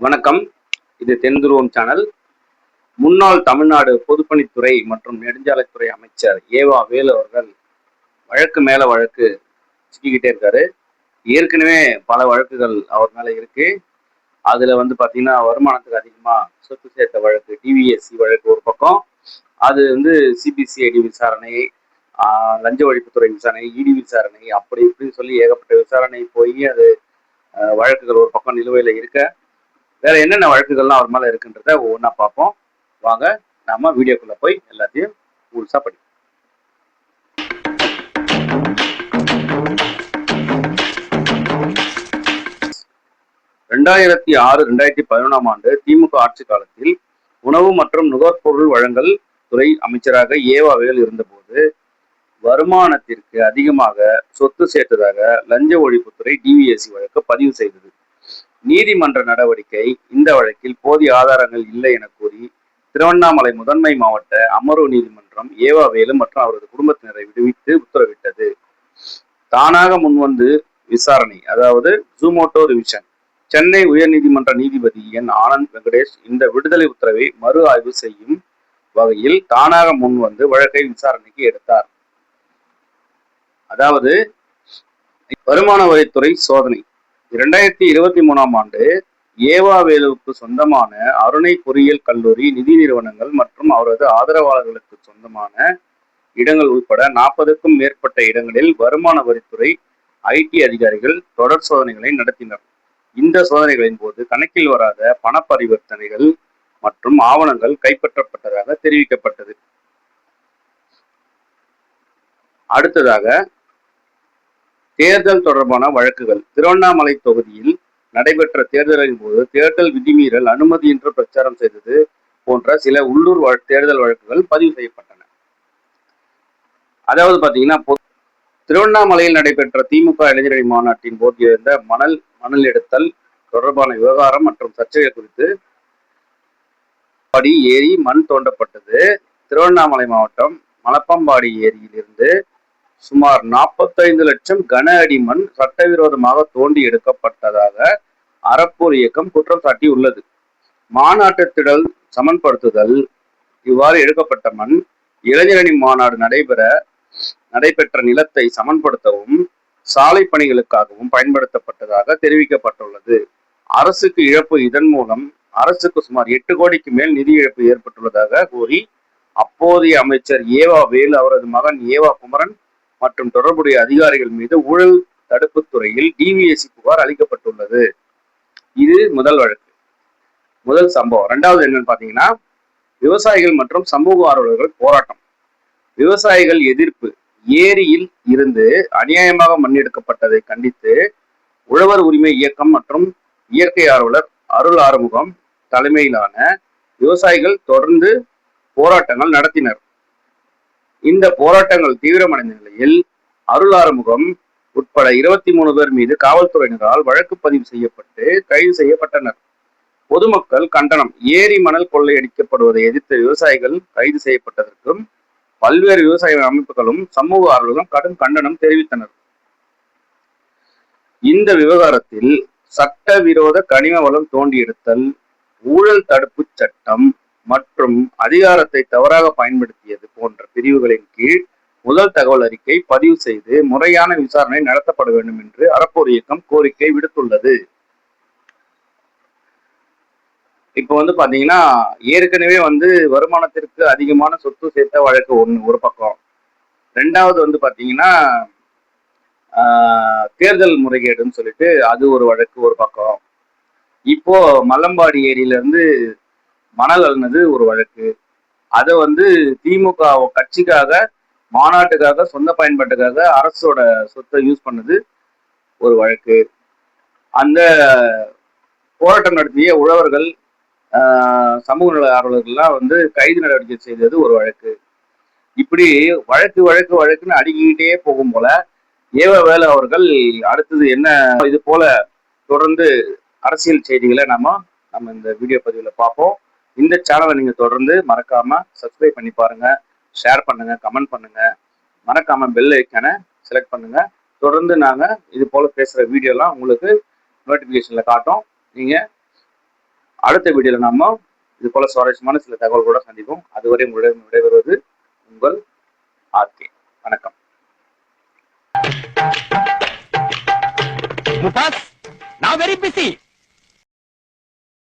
வணக்கம். இது தென்துருவம் சேனல். முன்னாள் தமிழ்நாடு பொதுப்பணித்துறை மற்றும் நெடுஞ்சாலைத்துறை அமைச்சர் ஏவா வேலு அவர்கள் வழக்கு மேல வழக்கு சிக்கிக்கிட்டே இருக்காரு. ஏற்கனவே பல வழக்குகள் அவர் மேல இருக்கு. அதுல பாத்தீங்கன்னா வருமானத்துக்கு அதிகமா சொத்து சேர்த்த வழக்கு, டிவிஎஸ்சி வழக்கு ஒரு பக்கம். அது சிபிசிஐடி விசாரணை, லஞ்ச ஒழிப்புத்துறை விசாரணை, இடி விசாரணை, அப்படி இப்படின்னு சொல்லி ஏகப்பட்ட விசாரணை போய் அது வழக்குகள் ஒரு பக்கம் நிலுவையில இருக்க, வேற என்னென்ன வழக்குகள்லாம் அவர் மேல இருக்குன்றத ஒவ்வொன்றா பார்ப்போம். வாங்க நாம வீடியோக்குள்ள போய் எல்லாத்தையும் முழுசா படிப்போம். 2006-2011 ஆண்டு திமுக ஆட்சி காலத்தில் உணவு மற்றும் நுகர்பொருள் வழங்கல் துறை அமைச்சராக ஏவா வேலு இருந்தபோது வருமானத்திற்கு அதிகமாக சொத்து சேர்த்ததாக லஞ்ச ஒழிப்புத்துறை டிவிஎஸ்சி வழக்கு பதிவு செய்தது. நீதிமன்ற நடவடிக்கை. இந்த வழக்கில் போதிய ஆதாரங்கள் இல்லை என கூறி திருவண்ணாமலை முதன்மை மாவட்ட அமர்வு நீதிமன்றம் ஏவா வேலு மற்றும் அவரது குடும்பத்தினரை விடுவித்து உத்தரவிட்டது. தானாக முன்வந்து விசாரணை, அதாவது ஜூமோட்டோ ரிவிஷன். சென்னை உயர்நீதிமன்ற நீதிபதி என் ஆனந்த் வெங்கடேஷ் இந்த விடுதலை உத்தரவை மறு ஆய்வு செய்யும் வகையில் தானாக முன்வந்து வழக்கை விசாரணைக்கு எடுத்தார். அதாவது வருமான வரித்துறை சோதனை. 2023 ஆண்டு ஏவா வேலுவுக்கு சொந்தமான அருணை பொறியியல் கல்லூரி, நிதி நிறுவனங்கள் மற்றும் அவரது ஆதரவாளர்களுக்கு சொந்தமான இடங்கள் உட்பட 40க்கும் மேற்பட்ட இடங்களில் வருமான வரித்துறை ஐடி அதிகாரிகள் தொடர் சோதனைகளை நடத்தினர். இந்த சோதனைகளின் போது கணக்கில் வராத பண பரிவர்த்தனைகள் மற்றும் ஆவணங்கள் கைப்பற்றப்பட்டதாக தெரிவிக்கப்பட்டது. அடுத்ததாக தேர்தல் தொடர்பான வழக்குகள். திருவண்ணாமலை தொகுதியில் நடைபெற்ற தேர்தலின் போது தேர்தல் விதிமீறல், அனுமதியின்றி பிரச்சாரம் செய்தது போன்ற சில உள்ளூர் தேர்தல் வழக்குகள் பதிவு செய்யப்பட்டன. அதாவது பாத்தீங்கன்னா, திருவண்ணாமலையில் நடைபெற்ற திமுக இளைஞரணி மாநாட்டின் போது இருந்த மணல் எடுத்தல் தொடர்பான விவகாரம் மற்றும் சர்ச்சைகள் குறித்து ஏரி மண் தோண்டப்பட்டது. திருவண்ணாமலை மாவட்டம் மலப்பம்பாடி ஏரியில் இருந்து சுமார் 45 லட்சம் கன அடி மண் சட்டவிரோதமாக தோண்டி எடுக்கப்பட்டதாக அறப்போர் இயக்கம் குற்றம் சாட்டி உள்ளது. மாநாட்டு திடல் சமன்படுத்துதல். இவ்வாறு எடுக்கப்பட்ட மண் இளைஞரணி மாநாடு நடைபெற்ற நிலத்தை சமன்படுத்தவும் சாலை பணிகளுக்காகவும் பயன்படுத்தப்பட்டதாக தெரிவிக்கப்பட்டுள்ளது. அரசுக்கு இழப்பு. இதன் மூலம் அரசுக்கு சுமார் 8 கோடிக்கு மேல் நிதி இழப்பு ஏற்பட்டுள்ளதாக கூறி அப்போதைய அமைச்சர் ஏவா வேலு, அவரது மகன் ஏவா குமரன் மற்றும் தொடர்புடைய அதிகாரிகள் மீது ஊழல் தடுப்பு துறையில் டிவிஎஸ்சி புகார் அளிக்கப்பட்டுள்ளது. இது முதல் வழக்கு, முதல் சம்பவம். இரண்டாவது என்னன்னு பாத்தீங்கன்னா, விவசாயிகள் மற்றும் சமூக ஆர்வலர்கள் போராட்டம். விவசாயிகள் எதிர்ப்பு. ஏரியில் இருந்து அநியாயமாக மண் எடுக்கப்பட்டதை கண்டித்து உழவர் உரிமை இயக்கம் மற்றும் இயற்கை ஆர்வலர் அருள் ஆறுமுகம் தலைமையிலான விவசாயிகள் தொடர்ந்து போராட்டங்கள் நடத்தினர். இந்த போராட்டங்கள் தீவிரமடைந்த நிலையில் அருள் ஆறுமுகம் உட்பட 23 பேர் மீது காவல்துறையினரால் வழக்கு பதிவு செய்யப்பட்டு கைது செய்யப்பட்டனர். பொதுமக்கள் கண்டனம். ஏரி மணல் கொள்ளையடிக்கப்படுவதை எதிர்த்த விவசாயிகள் கைது செய்யப்பட்டதற்கும் பல்வேறு விவசாய அமைப்புகளும் சமூக ஆர்வலர்களும் கடும் கண்டனம் தெரிவித்தனர். இந்த விவகாரத்தில் சட்டவிரோத கனிம வளம் தோண்டி எடுத்தல், ஊழல் தடுப்பு சட்டம் மற்றும் அதிகாரத்தை தவறாக பயன்படுத்தியது போன்ற பிரிவுகளின் கீழ் முதல் தகவல் அறிக்கை பதிவு செய்து முறையான விசாரணை நடத்தப்பட வேண்டும் என்று அறப்போர் இயக்கம் கோரிக்கை விடுத்துள்ளது. இப்போ பாத்தீங்கன்னா, ஏற்கனவே வருமானத்திற்கு அதிகமான சொத்து சேர்த்த வழக்கு ஒரு பக்கம். ரெண்டாவது பாத்தீங்கன்னா, தேர்தல் முறைகேடுன்னு சொல்லிட்டு அது ஒரு வழக்கு ஒரு பக்கம். இப்போ மல்லம்பாடி ஏரியில இருந்து மணல் அள்ளினது ஒரு வழக்கு. அதை திமுக கட்சிக்காக, மாநாட்டுக்காக, சொந்த பயன்பாட்டுக்காக அரசோட சொத்தை யூஸ் பண்ணது ஒரு வழக்கு. அந்த போராட்டம் நடத்திய உழவர்கள், சமூக நல ஆர்வலர்கள்லாம் கைது நடவடிக்கை செய்தது ஒரு வழக்கு. இப்படி வழக்கு வழக்கு வழக்குன்னு அடுக்கிக்கிட்டே போகும் போல ஏவா வேலு அவர்கள் அடுத்தது என்ன, இது போல தொடர்ந்து அரசியல் செய்திகளை நம்ம இந்த வீடியோ பதிவுல பார்ப்போம். இந்த சேனலை நீங்க தொடர்ந்து மறக்காம சப்ஸ்கிரைப் பண்ணி பாருங்க, ஷேர் பண்ணுங்க, கமெண்ட் பண்ணுங்க, மறக்காம பெல் ஐக்கானை செலக்ட் பண்ணுங்க. தொடர்ந்து நாங்க இது போல பேசுற வீடியோலாம் உங்களுக்கு நோட்டிபிகேஷன்ல காட்டும். நீங்க அடுத்த வீடியோல நாம இது போல சுவாரஸ்யமான சில தகவல்களோட சந்திப்போம். அதுவரை விடைபெறுவது உங்கள் ஆர்கே. வணக்கம். Mutas, now very busy.